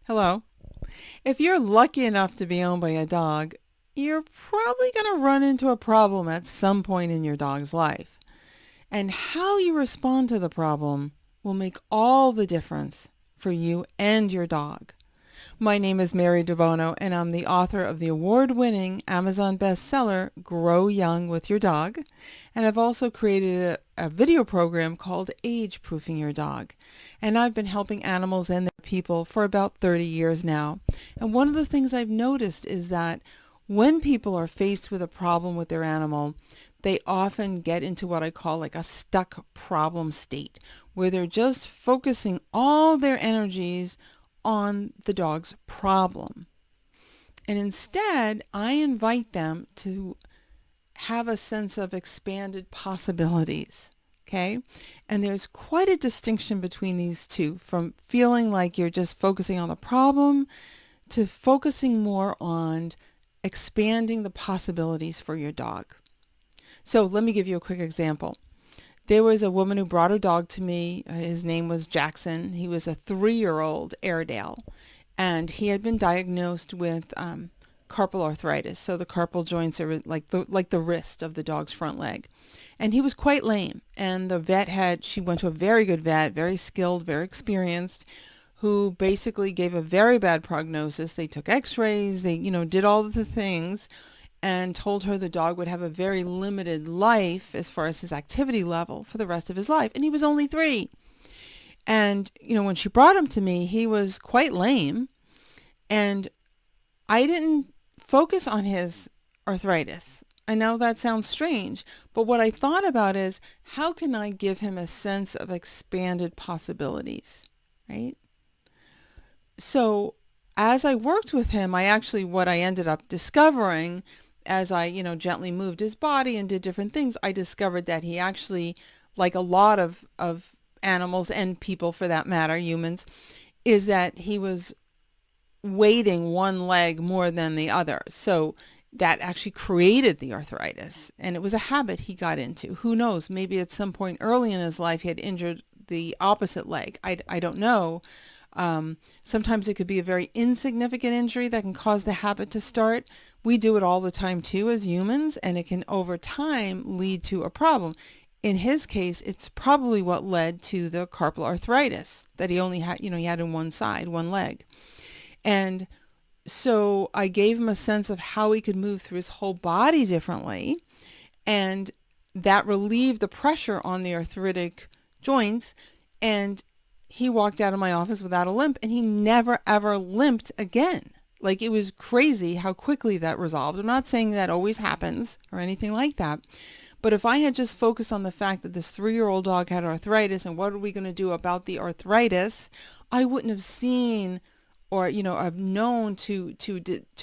Hello. If you're lucky enough to be owned by a dog, you're probably going to run into a problem at some point in your dog's life. And how you respond to the problem will make all the difference for you and your dog. My name is Mary DeBono, and I'm the author of the award-winning Amazon bestseller, Grow Young with Your Dog. And I've also created a video program called Age Proofing Your Dog. And I've been helping animals and their people for about 30 years now. And one of the things I've noticed is that when people are faced with a problem with their animal, they often get into what I call like a stuck problem state, where they're just focusing all their energies on the dog's problem. And instead, I invite them to have a sense of expanded possibilities. Okay? And there's quite a distinction between these two, from feeling like you're just focusing on the problem to focusing more on expanding the possibilities for your dog. So let me give you a quick example. There was a woman who brought her dog to me. His name was Jackson. He was a 3-year-old Airedale, and he had been diagnosed with carpal arthritis. So the carpal joints are like the wrist of the dog's front leg, and he was quite lame. And she went to a very good vet, very skilled, very experienced, who basically gave a very bad prognosis. They took X-rays. They did all of the things, and told her the dog would have a very limited life as far as his activity level for the rest of his life. And he was only 3. And, when she brought him to me, he was quite lame. And I didn't focus on his arthritis. I know that sounds strange, but what I thought about is, how can I give him a sense of expanded possibilities, right? So as I worked with him, what I ended up discovering as I, gently moved his body and did different things, I discovered that he actually, like a lot of animals and people for that matter, humans, is that he was weighting one leg more than the other. So that actually created the arthritis. And it was a habit he got into. Who knows? Maybe at some point early in his life he had injured the opposite leg. I don't know. Sometimes it could be a very insignificant injury that can cause the habit to start. We do it all the time too as humans, and it can over time lead to a problem. In his case, it's probably what led to the carpal arthritis that he only had, he had in one side, one leg. And so I gave him a sense of how he could move through his whole body differently, and that relieved the pressure on the arthritic joints, and he walked out of my office without a limp, and he never ever limped again. Like, it was crazy how quickly that resolved. I'm not saying that always happens or anything like that, but if I had just focused on the fact that this 3-year-old dog had arthritis and what are we going to do about the arthritis, I wouldn't have seen or I've known to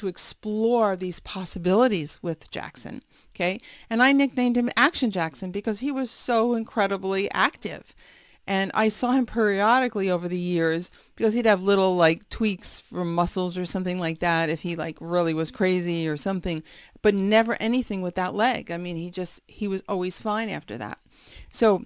explore these possibilities with Jackson. Okay, and I nicknamed him Action Jackson because he was so incredibly active. And I saw him periodically over the years because he'd have little like tweaks from muscles or something like that if he like really was crazy or something, but never anything with that leg. I mean, he was always fine after that. So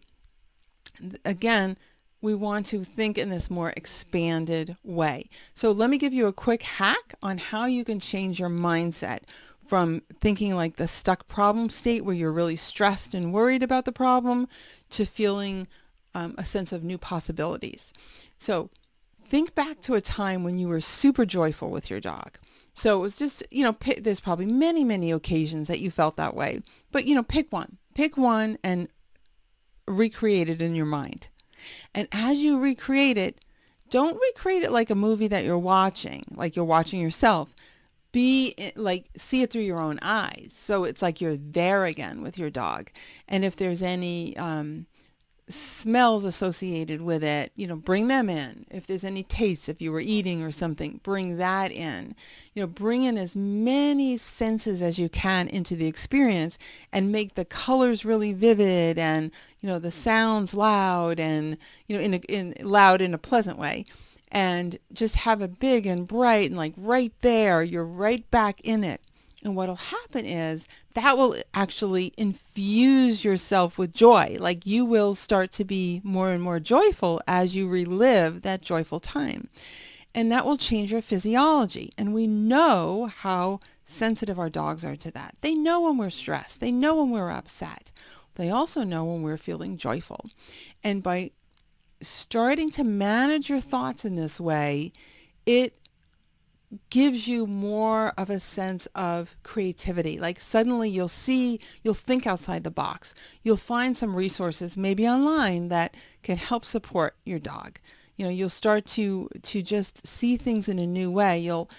again, we want to think in this more expanded way. So let me give you a quick hack on how you can change your mindset from thinking like the stuck problem state where you're really stressed and worried about the problem to feeling a sense of new possibilities. So think back to a time when you were super joyful with your dog. So it was just, there's probably many, many occasions that you felt that way, but, pick one and recreate it in your mind. And as you recreate it, don't recreate it like a movie that you're watching, like you're watching yourself. See it through your own eyes. So it's like you're there again with your dog. And if there's any smells associated with it, bring them in. If there's any tastes, if you were eating or something, bring that in. Bring in as many senses as you can into the experience and make the colors really vivid and, the sounds loud and, in loud in a pleasant way. And just have it big and bright and like right there, you're right back in it. And what'll happen is that will actually infuse yourself with joy. Like, you will start to be more and more joyful as you relive that joyful time. And that will change your physiology. And we know how sensitive our dogs are to that. They know when we're stressed. They know when we're upset. They also know when we're feeling joyful. And by starting to manage your thoughts in this way, it gives you more of a sense of creativity. Like suddenly you'll think outside the box. You'll find some resources, maybe online, that can help support your dog. You'll start to just see things in a new way. You'll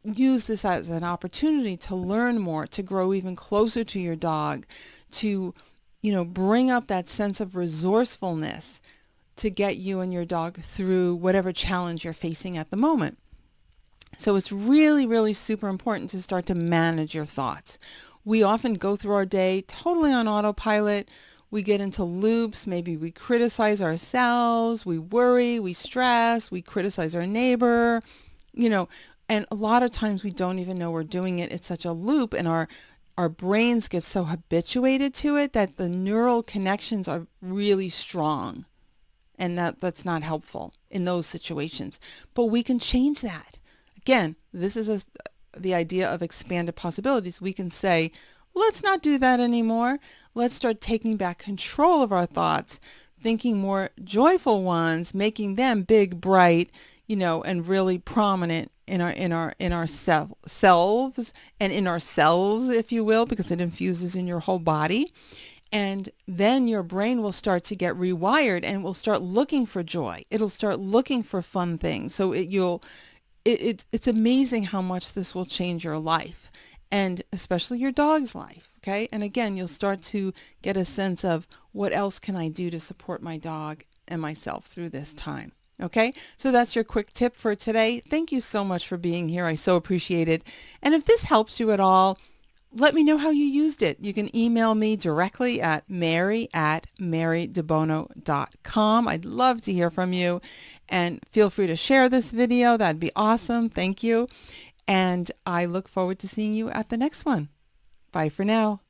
use this as an opportunity to learn more, to grow even closer to your dog, to, bring up that sense of resourcefulness to get you and your dog through whatever challenge you're facing at the moment. So it's really, really super important to start to manage your thoughts. We often go through our day totally on autopilot. We get into loops. Maybe we criticize ourselves. We worry. We stress. We criticize our neighbor, and a lot of times we don't even know we're doing it. It's such a loop, and our brains get so habituated to it that the neural connections are really strong. And that's not helpful in those situations. But we can change that. Again, this is the idea of expanded possibilities. We can say, let's not do that anymore. Let's start taking back control of our thoughts, thinking more joyful ones, making them big, bright, and really prominent in our selves and in our cells, if you will, because it infuses in your whole body. And then your brain will start to get rewired and will start looking for joy. It'll start looking for fun things. So it's amazing how much this will change your life, and especially your dog's life. Okay. And again, you'll start to get a sense of what else can I do to support my dog and myself through this time. Okay. So that's your quick tip for today. Thank you so much for being here. I so appreciate it. And if this helps you at all, let me know how you used it. You can email me directly at mary@marydebono.com. I'd love to hear from you. And feel free to share this video. That'd be awesome. Thank you. And I look forward to seeing you at the next one. Bye for now.